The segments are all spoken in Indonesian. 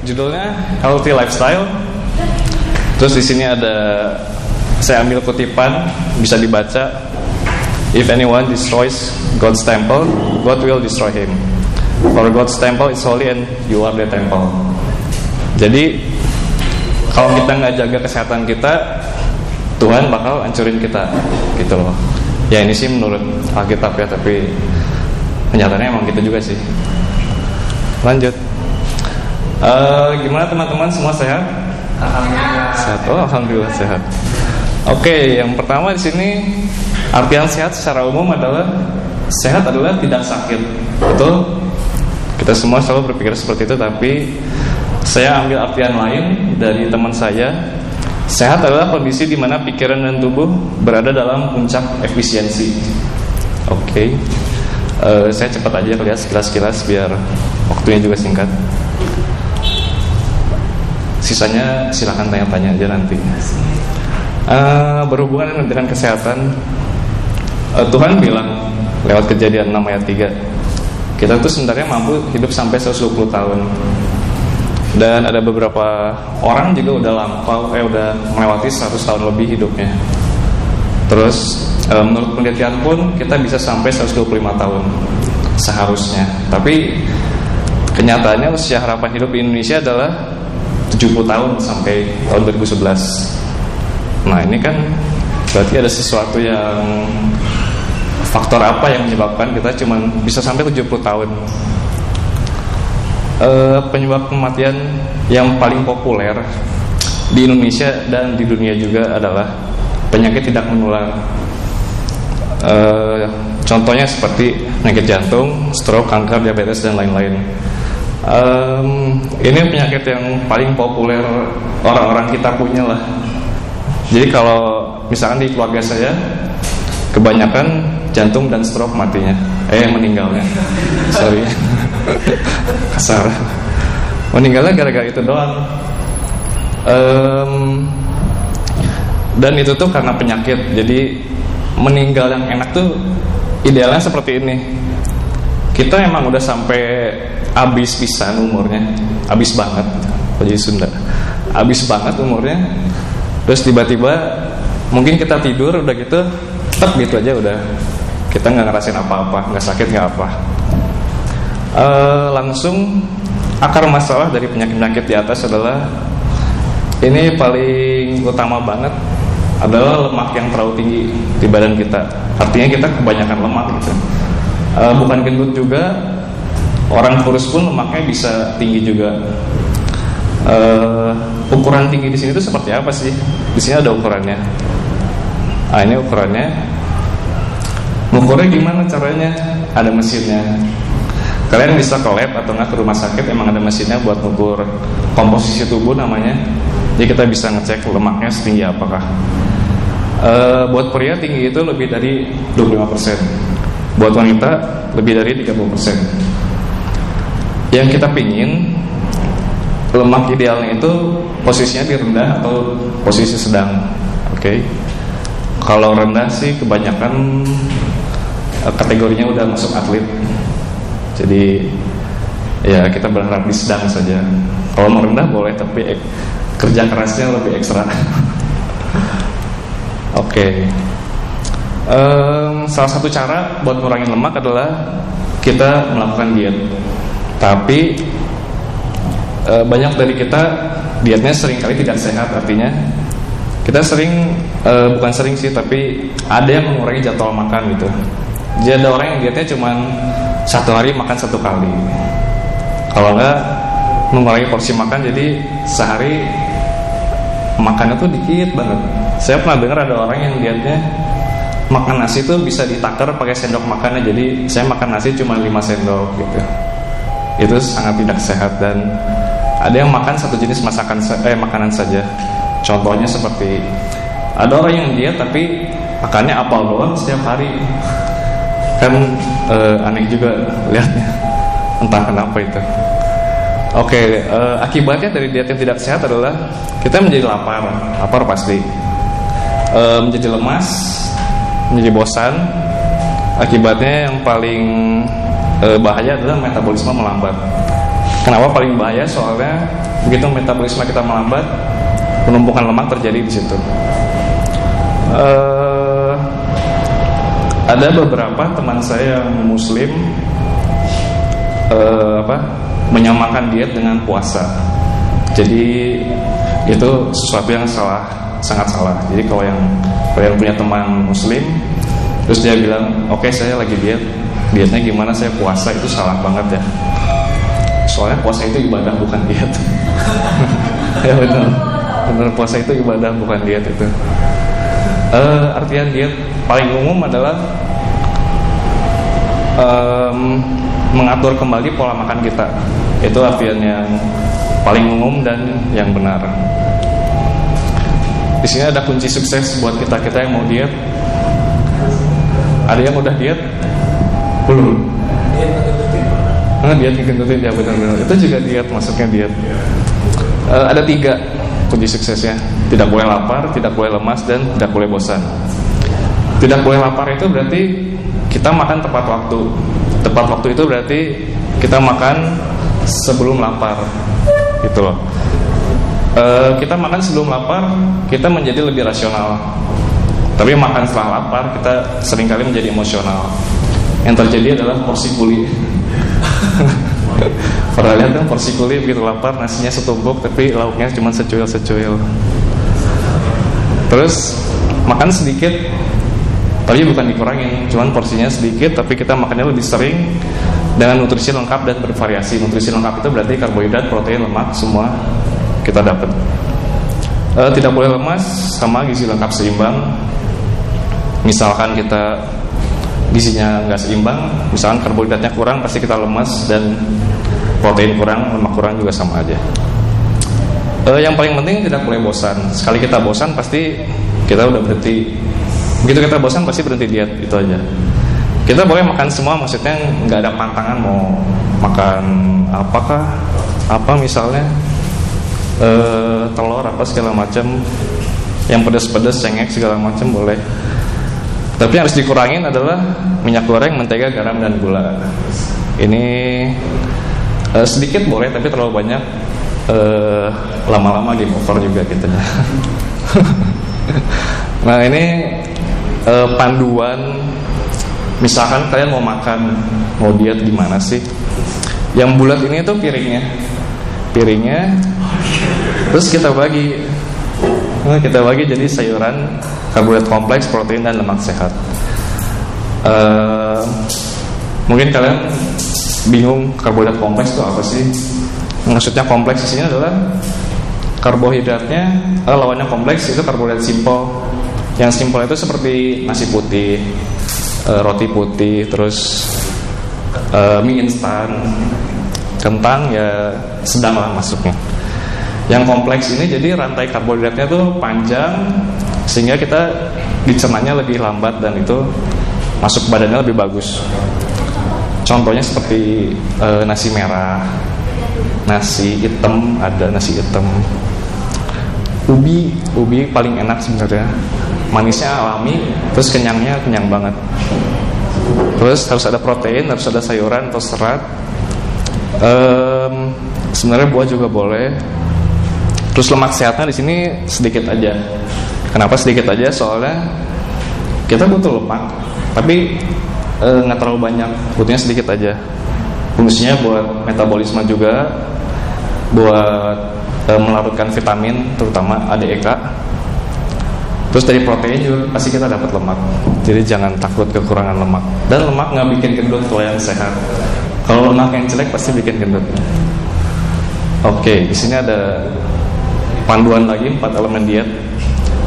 judulnya Healthy Lifestyle. Terus di sini ada, saya ambil kutipan, bisa dibaca. If anyone destroys God's temple, God will destroy him. For God's temple is holy and you are the temple. Jadi kalau kita nggak jaga kesehatan kita, Tuhan bakal hancurin kita, gitu loh. Ya ini sih menurut Alkitab ya, tapi kenyataannya emang gitu juga sih. Lanjut. Gimana teman-teman, semua sehat? Alhamdulillah. Sehat. Oh, alhamdulillah sehat. Oke, yang pertama di sini artian sehat secara umum adalah sehat adalah tidak sakit. Betul? Kita semua selalu berpikir seperti itu, tapi saya ambil artian lain dari teman saya. Sehat adalah kondisi di mana pikiran dan tubuh berada dalam puncak efisiensi. Oke. Saya cepat aja lihat sekilas-kilas biar waktunya juga singkat. Sisanya silakan tanya-tanya aja nanti. Berhubungan dengan kesehatan, Tuhan bilang lewat Kejadian 6 ayat 3, kita tuh sebenarnya mampu hidup sampai 120 tahun. Dan ada beberapa orang juga udah melewati 100 tahun lebih hidupnya. Terus menurut penelitian pun kita bisa sampai 125 tahun seharusnya. Tapi kenyataannya usia harapan hidup di Indonesia adalah 70 tahun sampai tahun 2011. Nah ini kan berarti ada sesuatu yang, faktor apa yang menyebabkan kita cuma bisa sampai 70 tahun. Penyebab kematian yang paling populer di Indonesia dan di dunia juga adalah penyakit tidak menular. Contohnya seperti penyakit jantung, stroke, kanker, diabetes, dan lain-lain. Ini penyakit yang paling populer orang-orang kita punya lah. Jadi kalau misalkan di keluarga saya, kebanyakan jantung dan stroke matinya, meninggalnya. Sorry, kasar. Meninggalnya gara-gara itu doang. Dan itu tuh karena penyakit. Jadi meninggal yang enak tuh idealnya seperti ini. Kita emang udah sampai abis pisan umurnya, abis banget, jadi Sunda, abis banget umurnya. Terus tiba-tiba mungkin kita tidur udah gitu, tek gitu aja udah, kita nggak ngerasain apa-apa, nggak sakit nggak apa. Langsung akar masalah dari penyakit-penyakit di atas adalah, ini paling utama banget adalah lemak yang terlalu tinggi di badan kita. Artinya kita kebanyakan lemak gitu. Bukan gendut juga, orang kurus pun lemaknya bisa tinggi juga. Ukuran tinggi di sini itu seperti apa sih? Di sini ada ukurannya. Ini ukurannya. Mengukurnya gimana caranya? Ada mesinnya. Kalian bisa ke lab atau nggak ke rumah sakit, emang ada mesinnya buat mengukur komposisi tubuh namanya. Jadi kita bisa ngecek lemaknya setinggi apakah. Buat pria tinggi itu lebih dari 25%. Buat wanita lebih dari 30%. Yang kita pingin lemak idealnya itu posisinya di rendah atau posisi sedang. Oke. Kalau rendah sih kebanyakan kategorinya udah masuk atlet. Jadi ya kita berharap di sedang saja. Kalau mau rendah boleh, tapi kerja kerasnya lebih ekstra. Oke. Salah satu cara buat ngurangin lemak adalah kita melakukan diet. Tapi banyak dari kita dietnya seringkali tidak sehat. Artinya kita bukan sering sih, tapi ada yang mengurangi jadwal makan gitu. Jadi ada orang yang dietnya cuma satu hari makan 1 kali. Kalau enggak mengurangi porsi makan, jadi sehari makannya tuh dikit banget. Saya pernah dengar ada orang yang dietnya makan nasi tuh bisa ditakar pakai sendok makannya. Jadi saya makan nasi cuma 5 sendok gitu. Itu sangat tidak sehat. Dan ada yang makan satu jenis makanan saja. Contohnya seperti ada orang yang diet tapi makannya apel doang setiap hari. Kan aneh juga lihatnya. Entah kenapa itu. Oke, akibatnya dari diet yang tidak sehat adalah kita menjadi lapar pasti, menjadi lemas, menjadi bosan. Akibatnya yang paling bahaya adalah metabolisme melambat. Kenapa paling bahaya? Soalnya begitu metabolisme kita melambat, penumpukan lemak terjadi di situ. Ada beberapa teman saya yang muslim menyamakan diet dengan puasa. Jadi itu sesuatu yang salah, sangat salah. Jadi kalau yang punya teman muslim terus dia bilang, oke, saya lagi dietnya gimana, saya puasa, itu salah banget ya. Soalnya puasa itu ibadah, bukan diet. Ya benar, puasa itu ibadah, bukan diet itu. Artian diet paling umum adalah mengatur kembali pola makan kita. Itu artian yang paling umum dan yang benar. Di sini ada kunci sukses buat kita yang mau diet. Ada yang udah diet? Belum? Diet ngegendutin, ya benar-benar. Itu juga diet, masuknya diet. Ada 3 kunci suksesnya. Tidak boleh lapar, tidak boleh lemas, dan tidak boleh bosan. Tidak boleh lapar itu berarti kita makan tepat waktu. Tepat waktu itu berarti kita makan sebelum lapar, gitu loh. Kita makan sebelum lapar, kita menjadi lebih rasional. Tapi makan setelah lapar, kita seringkali menjadi emosional. Yang terjadi adalah porsi kuli. Pernah lihat kan porsi kuli begitu lapar, nasinya setumpuk tapi lauknya cuma secuil. Terus makan sedikit, tapi bukan dikurangin, cuman porsinya sedikit tapi kita makannya lebih sering dengan nutrisi lengkap dan bervariasi. Nutrisi lengkap itu berarti karbohidrat, protein, lemak, semua kita dapat. Tidak boleh lemas, sama gizi lengkap seimbang. Misalkan kita gizinya nggak seimbang, misalkan karbohidratnya kurang, pasti kita lemas, dan protein kurang, lemak kurang juga sama aja. Yang paling penting tidak boleh bosan. Sekali kita bosan pasti kita udah berhenti. Begitu kita bosan pasti berhenti diet, itu aja. Kita boleh makan semua, maksudnya nggak ada pantangan mau makan apa misalnya telur apa segala macam, yang pedas-pedas, cengek segala macam boleh. Tapi yang harus dikurangin adalah minyak goreng, mentega, garam, dan gula. Ini sedikit boleh, tapi terlalu banyak lama-lama game over juga gitu ya. Nah ini panduan. Misalkan kalian mau makan, mau diet gimana sih? Yang bulat ini tuh piringnya, terus kita bagi jadi sayuran, karbohidrat kompleks, protein, dan lemak sehat. Mungkin kalian bingung karbohidrat kompleks itu apa sih? Maksudnya kompleks di sini adalah karbohidratnya, lawannya kompleks itu karbohidrat simpel. Yang simpel itu seperti nasi putih, roti putih, terus mie instan, kentang ya sedanglah masuknya. Yang kompleks ini jadi rantai karbohidratnya tuh panjang, sehingga kita dicernanya lebih lambat dan itu masuk badannya lebih bagus. Contohnya seperti nasi merah, nasi hitam, ada nasi hitam, ubi paling enak sebenarnya, manisnya alami, terus kenyang banget. Terus harus ada protein, harus ada sayuran atau serat. Sebenarnya buah juga boleh. Terus lemak sehatnya di sini sedikit aja. Kenapa sedikit aja? Soalnya kita butuh lemak, tapi nggak terlalu banyak, butuhnya sedikit aja. Fungsinya buat metabolisme juga, buat melarutkan vitamin, terutama ADEK. Terus dari protein juga pasti kita dapat lemak. Jadi jangan takut kekurangan lemak. Dan lemak nggak bikin gendut kalau yang sehat. Kalau lemak yang jelek pasti bikin gendut. Oke, di sini ada panduan lagi 4 elemen diet.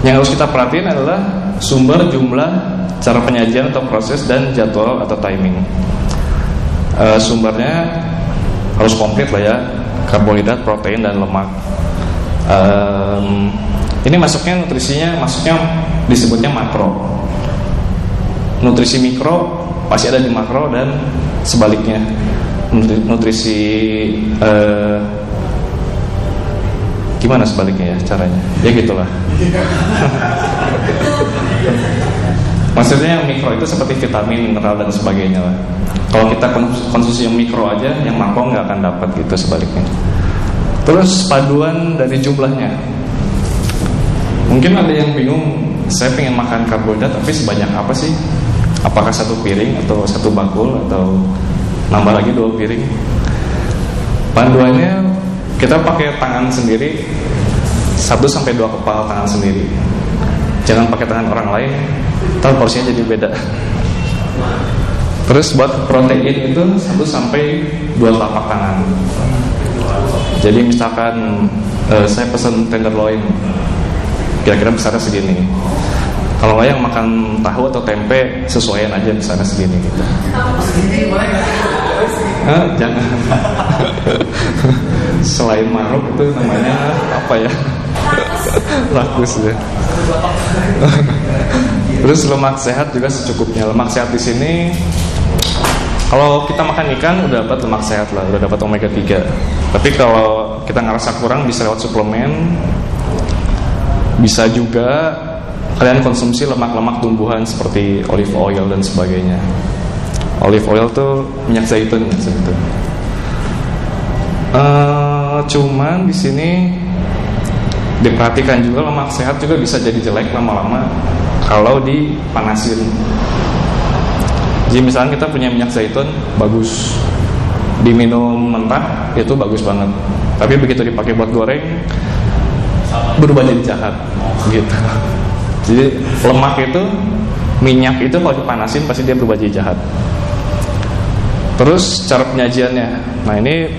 Yang harus kita perhatiin adalah sumber, jumlah, cara penyajian atau proses, dan jadwal atau timing. Sumbernya harus komplit lah ya, karbohidrat, protein, dan lemak. Ini masuknya disebutnya makro. Nutrisi mikro pasti ada di makro dan sebaliknya. Nutrisi gimana sebaliknya ya caranya? Ya gitulah. Maksudnya yang mikro itu seperti vitamin, mineral dan sebagainya lah. Kalau kita konsumsi yang mikro aja, yang makro nggak akan dapat gitu sebaliknya. Terus paduan dari jumlahnya. Mungkin ada yang bingung, saya pengen makan karbohidrat tapi sebanyak apa sih? Apakah 1 piring atau 1 bakul atau nambah lagi 2 piring? Panduannya kita pakai tangan sendiri 1-2 kepal tangan sendiri. Jangan pakai tangan orang lain, ntar porsinya jadi beda. Terus buat protein itu 1-2 telapak tangan. Jadi misalkan saya pesan tenderloin, kira-kira besarnya segini. Kalau nggak yang makan tahu atau tempe, sesuaian aja besarnya segini gitu. Jangan. Selain maruk itu namanya apa ya? Rakus ya. Terus lemak sehat juga secukupnya. Lemak sehat di sini, kalau kita makan ikan udah dapat lemak sehat lah, udah dapat omega 3. Tapi kalau kita ngerasa kurang bisa lewat suplemen. Bisa juga kalian konsumsi lemak-lemak tumbuhan seperti olive oil dan sebagainya. Olive oil tuh minyak zaitun sebetulnya. Cuman di sini diperhatikan juga lemak sehat juga bisa jadi jelek lama-lama kalau dipanasin. Jadi misalnya kita punya minyak zaitun bagus, diminum mentah itu bagus banget. Tapi begitu dipakai buat goreng berubah jadi jahat gitu. Jadi lemak itu, minyak itu kalau dipanasin pasti dia berubah jadi jahat. Terus cara penyajiannya, nah ini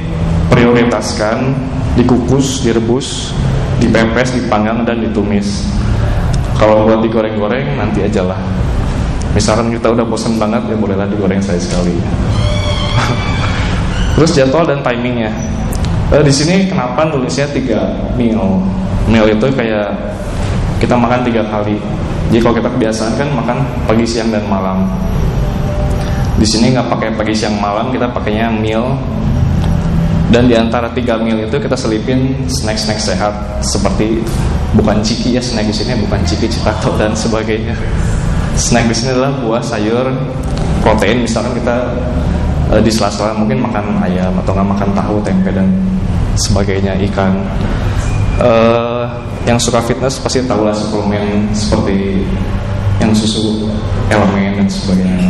prioritaskan dikukus, direbus, dipepes, dipanggang dan ditumis. Kalau buat digoreng-goreng nanti aja lah. Misalkan kita udah bosan banget ya bolehlah digoreng sekali. Terus jadwal dan timingnya. Di sini kenapa nulisnya 3 meal? Meal itu kayak kita makan 3 kali. Jadi kalau kita kebiasaan kan makan pagi, siang, dan malam. Di sini nggak pakai pagi, siang, malam, kita pakainya meal. Dan di antara 3 meal itu kita selipin snack-snack sehat seperti bukan ciki ya, snack di sini bukan ciki, citato dan sebagainya. Snack di sini adalah buah, sayur, protein. Misalkan kita di sela-sela mungkin makan ayam atau nggak makan tahu, tempe dan sebagainya, ikan. Yang suka fitness pasti tahu lah suplemen seperti yang susu elemen dan sebagainya.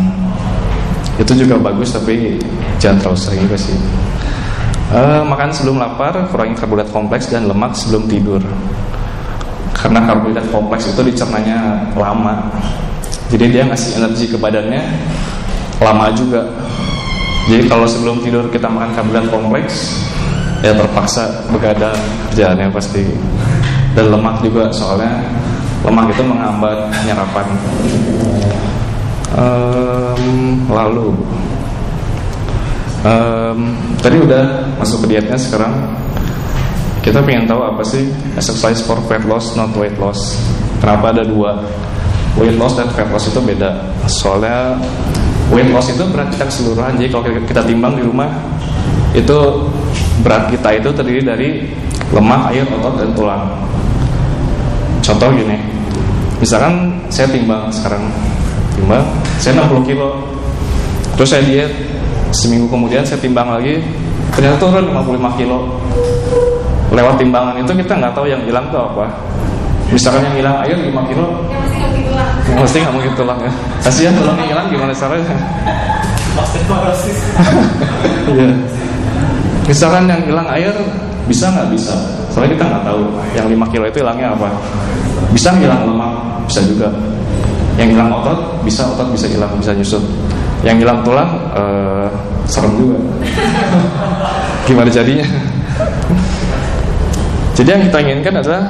Itu juga bagus tapi jangan terlalu sering juga sih. Makan sebelum lapar, kurangi karbohidrat kompleks dan lemak sebelum tidur. Karena karbohidrat kompleks itu dicernanya lama, jadi dia ngasih energi ke badannya lama juga. Jadi kalau sebelum tidur kita makan karbohidrat kompleks, ya terpaksa begadang kerjaannya pasti. Dan lemak juga, soalnya lemak itu menghambat penyerapan. Lalu tadi udah masuk ke dietnya, sekarang kita pengen tahu apa sih exercise for fat loss, not weight loss. Kenapa ada 2? Weight loss dan fat loss itu beda. Soalnya weight loss itu berat kita keseluruhan. Jadi kalau kita timbang di rumah, itu berat kita itu terdiri dari lemak, air, otot, dan tulang. Contoh gini, misalkan saya timbang sekarang, saya 60 kilo, terus saya diet, seminggu kemudian saya timbang lagi, ternyata turun 55 kilo. Lewat timbangan itu kita nggak tahu yang hilang itu apa. Misalkan yang hilang air 5 kilo, yang pasti nggak mungkin tulang ya. Kasihan tulang yang hilang, gimana caranya? Iya. Misalkan yang hilang air, bisa nggak? Bisa. Soalnya kita nggak tahu yang 5 kilo itu hilangnya apa. Bisa hilang lemak, bisa juga. Yang hilang otot bisa hilang, bisa nyusut. Yang hilang tulang, serem juga. Gimana jadinya? Jadi yang kita inginkan adalah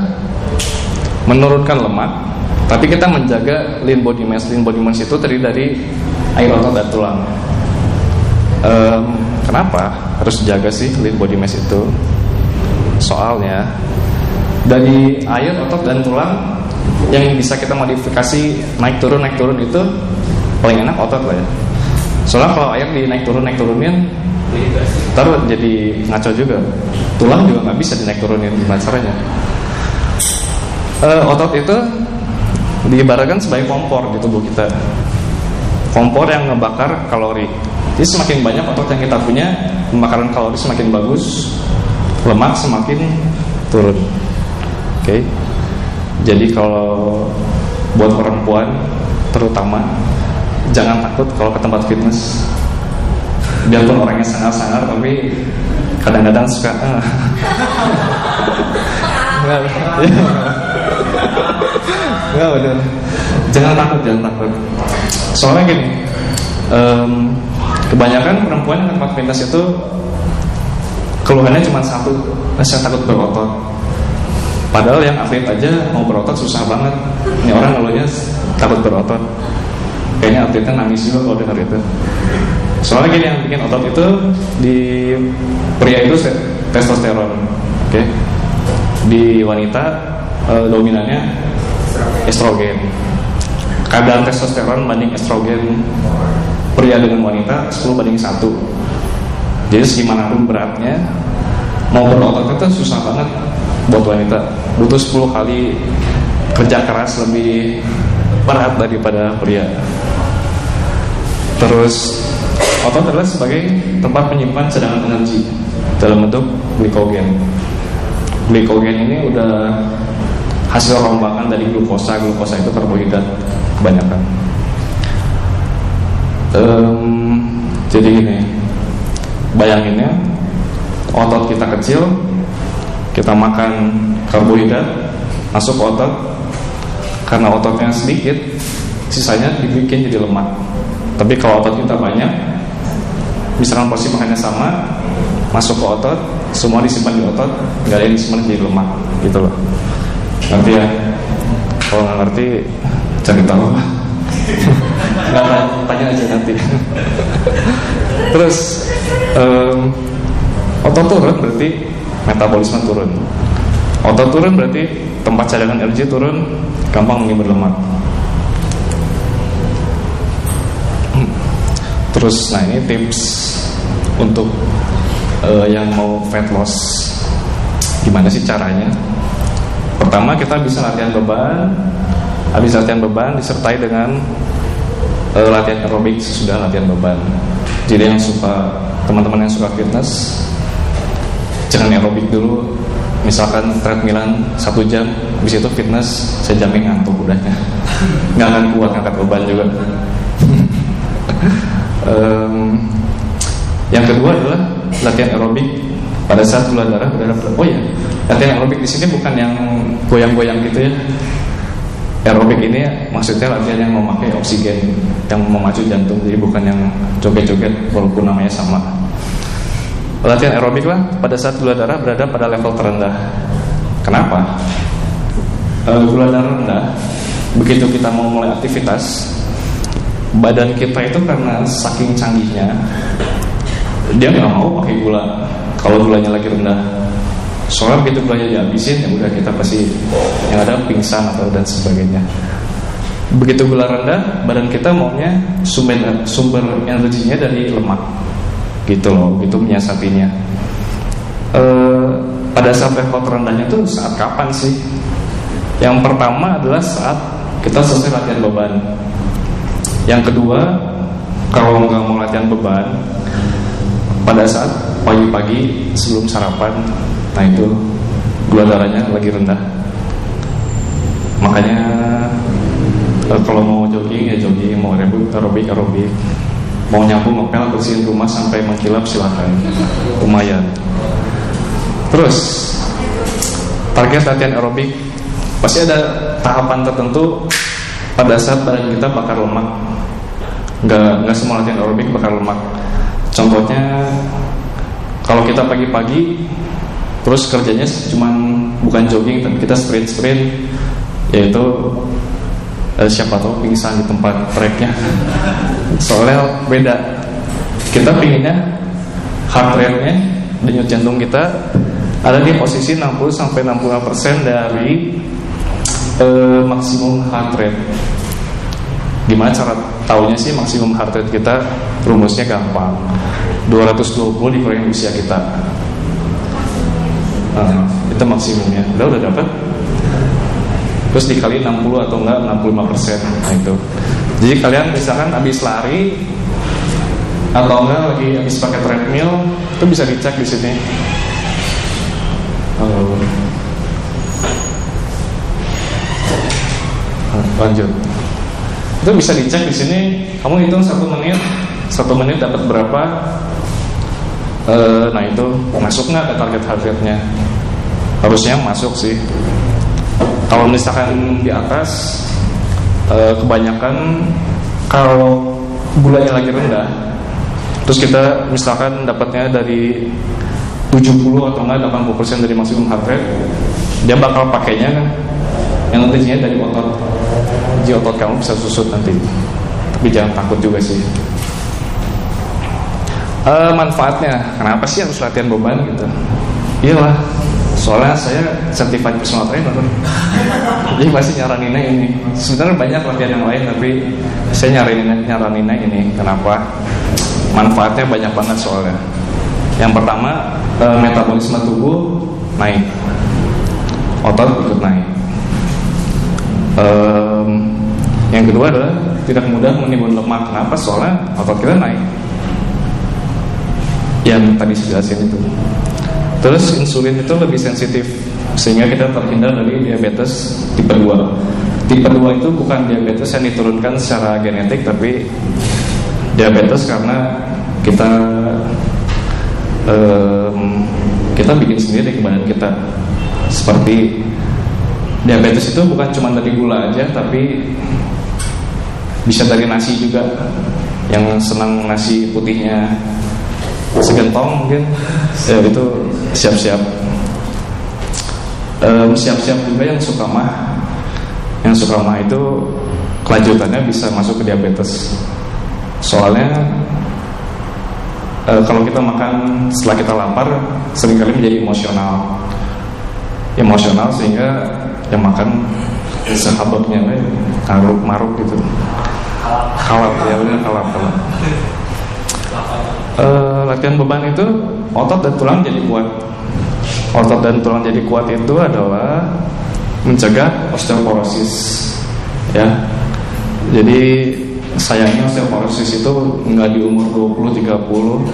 menurunkan lemak, tapi kita menjaga lean body mass. Lean body mass itu terdiri dari air, otot, dan tulang. Kenapa harus dijaga sih lean body mass itu? Soalnya dari air, otot, dan tulang yang bisa kita modifikasi naik turun itu paling enak otot lah ya. Soalnya kalau air naik turunin taruh jadi ngaco juga. Tulang juga nggak bisa dinaik turunin, gimana caranya? Otot itu diibaratkan sebagai kompor di tubuh kita, kompor yang ngebakar kalori. Jadi semakin banyak otot yang kita punya, pembakaran kalori semakin bagus, lemak semakin turun. Oke. Jadi kalau buat perempuan terutama, jangan takut kalau ke tempat fitness. Biarpun orangnya sangar-sangar, tapi kadang-kadang suka nggak benar. Jangan takut. Soalnya gini, kebanyakan perempuan yang ke tempat fitness itu keluhannya cuma satu, saya takut berotot. Padahal yang atlet aja mau berotot susah banget. Ini orang ngeluhnya takut berotot. Kayaknya atletnya nangis juga kalau dengar itu. Soalnya gini, yang bikin otot itu di pria itu testosteron, oke? Di wanita dominannya estrogen. Kadar testosteron banding estrogen pria dengan wanita 10:1. Jadi segimanapun beratnya, mau berotot itu susah banget buat wanita. Butuh 10 kali kerja keras lebih berat daripada pria. Terus otot adalah sebagai tempat menyimpan cadangan energi dalam bentuk glikogen. Glikogen ini udah hasil rombakan dari glukosa. Glukosa itu karbohidrat kebanyakan. Jadi gini, bayanginnya otot kita kecil, kita makan karbohidrat masuk ke otot. Karena ototnya sedikit, sisanya dibikin jadi lemak. Tapi kalau otot kita banyak, misalkan porsi makannya sama, masuk ke otot, semua disimpan di otot, nggak ada yang disimpan jadi lemak, gitu loh. Ngerti ya? Kalau nggak ngerti, cari tahu. Nggak, tanya aja nanti. Terus otot turun berarti metabolisme turun. Otot turun berarti tempat cadangan energi turun, gampang menyimpan lemak. Terus, nah ini tips untuk yang mau fat loss. Gimana sih caranya? Pertama, kita bisa latihan beban. Habis latihan beban disertai dengan latihan aerobik sesudah latihan beban. Jadi yang suka, teman-teman yang suka fitness, jangan aerobik dulu. Misalkan treadmillan 1 jam, habis itu fitness, saya jamin ngantuk udahnya. Nggak akan kuat ngangkat beban juga. Yang kedua adalah latihan aerobik pada saat gula darah berada. Oh ya, latihan aerobik di sini bukan yang goyang-goyang gitu ya. Aerobik ini maksudnya latihan yang memakai oksigen, yang memacu jantung. Jadi bukan yang joget-joget walaupun namanya sama. Latihan aerobik lah pada saat gula darah berada pada level terendah. Kenapa? Gula darah rendah, begitu kita mau mulai aktivitas, badan kita itu karena saking canggihnya, dia nggak mau pakai gula kalau gulanya lagi rendah. Soalnya begitu gulanya dihabisin, ya udah kita pasti yang ada pingsan atau dan sebagainya. Begitu gula rendah, badan kita maunya sumber energinya dari lemak, gitu loh, gitu menyiasatinya. Pada saat level terendahnya itu saat kapan sih? Yang pertama adalah saat kita selesai latihan beban. Yang kedua, kalau nggak mau latihan beban, pada saat pagi-pagi sebelum sarapan, nah itu gula darahnya lagi rendah. Makanya kalau mau jogging ya jogging, mau aerobik, mau nyapu ngepel bersihin rumah sampai mengkilap silakan, lumayan. Terus target latihan aerobik pasti ada tahapan tertentu. Pada saat badan kita bakar lemak, nggak semua latihan aerobik bakar lemak. Contohnya, kalau kita pagi-pagi, terus kerjanya bukan jogging, tapi kita sprint, yaitu siapa tahu pingsan di tempat treknya. Soalnya beda. Kita pinginnya heart rate-nya, denyut jantung kita ada di posisi 60-65% dari maksimum heart rate. Gimana cara taunya sih maksimum heart rate kita? Rumusnya gampang, 220 dikurangin usia kita. Itu maksimumnya. Udah dapat? terus dikali 60 atau enggak 65%. Nah itu. Jadi kalian misalkan habis lari atau enggak lagi habis pakai treadmill, itu bisa dicek di sini. Lanjut. Itu bisa dicek di sini. Kamu hitung 1 menit dapat berapa? Nah itu masuk nggak ke target heart rate-nya? Harusnya masuk sih. Kalau misalkan di atas, kebanyakan kalau gulanya lagi rendah, terus kita misalkan dapatnya dari 70 atau enggak 80% dari maksimum heart rate, dia bakal pakainya kan yang nantinya dari otot. Jadi otot kamu bisa susut nanti. Tapi jangan takut juga sih. Manfaatnya, kenapa sih harus latihan beban gitu? Iyalah, soalnya saya certified personal trainer, jadi pasti nyaraninnya ini. Sebenarnya banyak latihan yang lain, tapi saya nyaraninnya ini. Kenapa? Manfaatnya banyak banget soalnya. Yang pertama, metabolisme tubuh naik, otot ikut naik. Yang kedua adalah tidak mudah menimbun lemak. Kenapa? Soalnya otot kita naik. Yang tadi sudah jelasin itu. Terus insulin itu lebih sensitif, sehingga kita terhindar dari diabetes tipe 2. Tipe 2 itu bukan diabetes yang diturunkan secara genetik, tapi diabetes karena kita bikin sendiri ke badan kita. Seperti diabetes itu bukan cuma dari gula aja, tapi bisa dari nasi juga. Yang senang nasi putihnya segentong mungkin, ya itu siap-siap. Siap-siap juga yang suka mah. Yang suka mah itu kelanjutannya bisa masuk ke diabetes. Soalnya kalau kita makan setelah kita lapar, seringkali menjadi emosional sehingga yang makan sehabaknya maruk gitu. Kalap ya, benar kalap. Latihan beban itu otot dan tulang jadi kuat. Otot dan tulang jadi kuat itu adalah mencegah osteoporosis, ya. Jadi sayangnya osteoporosis itu nggak di umur 20-30,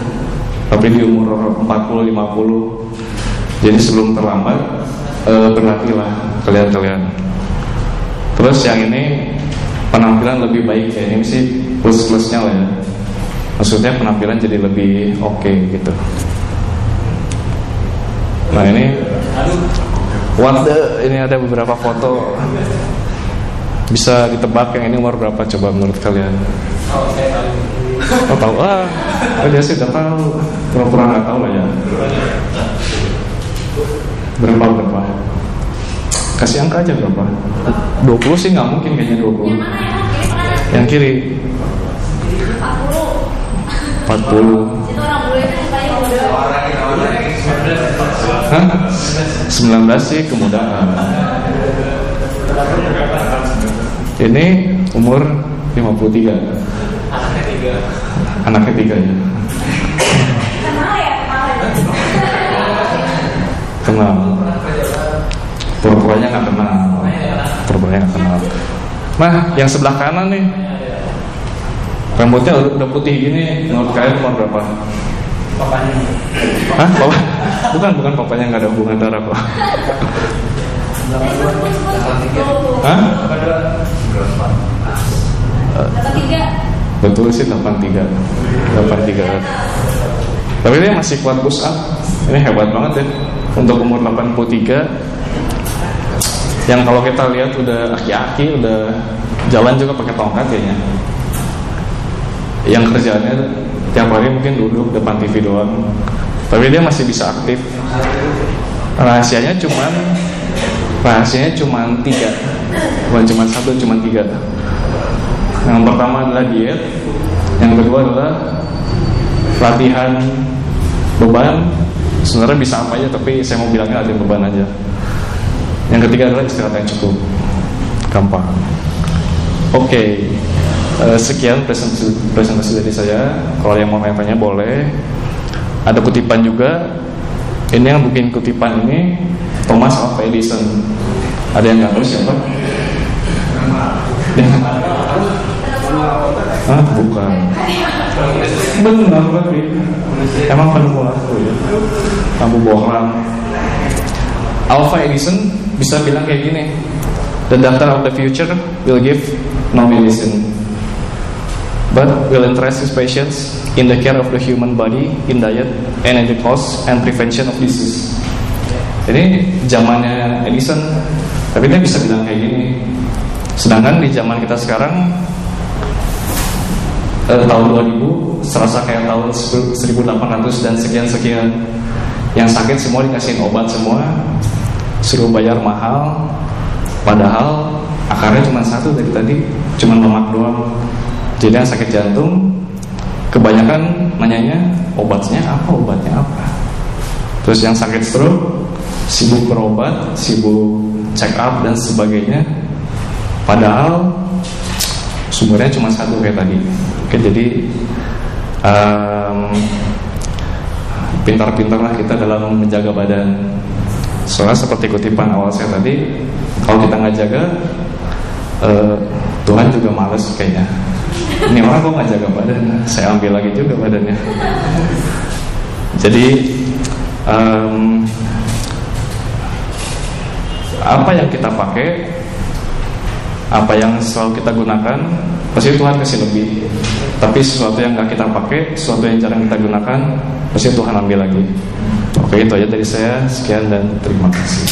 tapi di umur 40-50. Jadi sebelum terlambat, berlatihlah kalian. Terus yang ini penampilan lebih baik, ya ini sih plus-plusnya lah ya. Maksudnya penampilan jadi lebih oke gitu. Nah ini ini ada beberapa foto. Bisa ditebak yang ini umur berapa coba menurut kalian? Oh tahu? Dia sih udah tahu. Pura-pura nggak tahu lah ya. Berapa? Kasih angka aja berapa? 20 sih nggak mungkin kayaknya 20. Yang kiri 40. Hah? 19 sih kemudahan. Ini umur 53. Anaknya 3 ya. Kenal. Pura-puranya nggak kenal. Nah, yang sebelah kanan nih, rambutnya udah putih gini. Menurut kalian umur berapa? Papanya. Hah? Papa? Bukan papanya, nggak ada hubungan darah kok. Hah? 83. Betul sih 83. Tapi dia masih kuat push up. Ini hebat banget ya. Untuk umur 83, yang kalau kita lihat udah aki-aki, udah jalan juga pakai tongkat kayaknya. Yang kerjaannya tiap hari mungkin duduk depan TV doang, tapi dia masih bisa aktif. Rahasianya cuma 3, bukan cuma 1, cuma 3. Yang pertama adalah diet, yang kedua adalah latihan beban. Sebenarnya bisa apa aja, tapi saya mau bilangnya latihan beban aja. Yang ketiga adalah istirahat yang cukup. Gampang. Oke. Sekian presentasi dari saya. Kalau yang mau tanya boleh. Ada kutipan juga. Ini yang bikin kutipan ini Thomas Alva Edison. Ada yang nggak tahu siapa? Ah, bukan. Benar tapi emang penemu lampu ya. Lampu bohlam. Alpha Edison bisa bilang kayak gini, the doctor of the future will give no medicine, but will interest his patients in the care of the human body, in diet, and in the cause and prevention of disease. Ini zamannya Edison, tapi dia bisa bilang kayak gini. Sedangkan di zaman kita sekarang, tahun 2000 serasa kayak tahun 1800 dan sekian-sekian. Yang sakit semua dikasihin obat semua, suruh bayar mahal, padahal akarnya cuma satu dari tadi, cuma lemak doang. Jadi yang sakit jantung kebanyakan nanyanya obatnya apa. Terus yang sakit stroke sibuk berobat, sibuk check up dan sebagainya, padahal sumbernya cuma satu kayak tadi. Oke, jadi pintar-pintarlah kita dalam menjaga badan. Soalnya seperti kutipan awal saya tadi, kalau kita nggak jaga, Tuhan juga males kayaknya. Ini orang kok nggak jaga badan, saya ambil lagi juga badannya. Jadi apa yang kita pakai, apa yang selalu kita gunakan, pasti Tuhan kasih lebih. Tapi sesuatu yang nggak kita pakai, sesuatu yang jarang kita gunakan, pasti Tuhan ambil lagi. Oke, itu aja dari saya. Sekian dan terima kasih.